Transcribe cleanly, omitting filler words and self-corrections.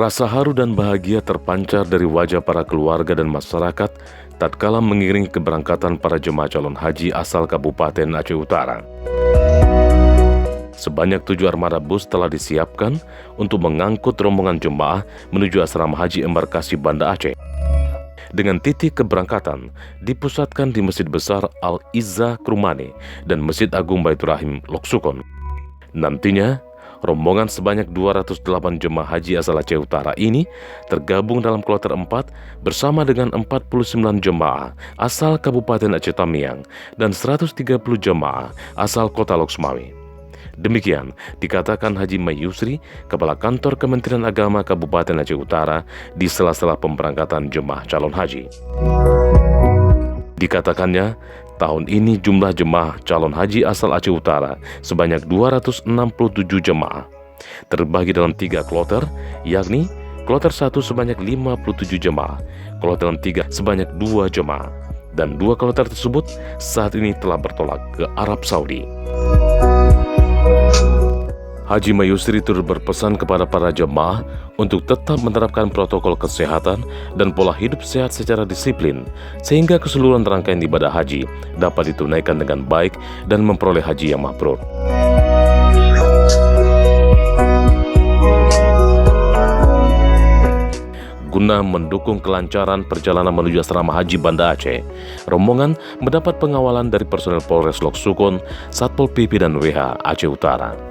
Rasa haru dan bahagia terpancar dari wajah para keluarga dan masyarakat tatkala mengiringi keberangkatan para jemaah calon haji asal Kabupaten Aceh Utara. Sebanyak 7 armada bus telah disiapkan untuk mengangkut rombongan jemaah menuju asrama haji embarkasi Banda Aceh. Dengan titik keberangkatan dipusatkan di Masjid Besar Al-Izzah Krumane dan Masjid Agung Baitur Rahim Lok Sukon. Nantinya, rombongan sebanyak 208 jemaah haji asal Aceh Utara ini tergabung dalam kloter 4 bersama dengan 49 jemaah asal Kabupaten Aceh Tamiang dan 130 jemaah asal Kota Lok Sumawe. Demikian dikatakan Haji Mayusri, Kepala Kantor Kementerian Agama Kabupaten Aceh Utara di sela-sela pemberangkatan jemaah calon haji. Dikatakannya, tahun ini jumlah jemaah calon haji asal Aceh Utara sebanyak 267 jemaah, terbagi dalam 3 kloter, yakni kloter 1 sebanyak 57 jemaah, kloter 3 sebanyak 2 jemaah, dan 2 kloter tersebut saat ini telah bertolak ke Arab Saudi. Haji Mayusri turut berpesan kepada para jemaah untuk tetap menerapkan protokol kesehatan dan pola hidup sehat secara disiplin, sehingga keseluruhan rangkaian ibadah haji dapat ditunaikan dengan baik dan memperoleh haji yang mabrur. Guna mendukung kelancaran perjalanan menuju asrama haji Banda Aceh, rombongan mendapat pengawalan dari personel Polres Lok Sukon, Satpol PP dan WH Aceh Utara.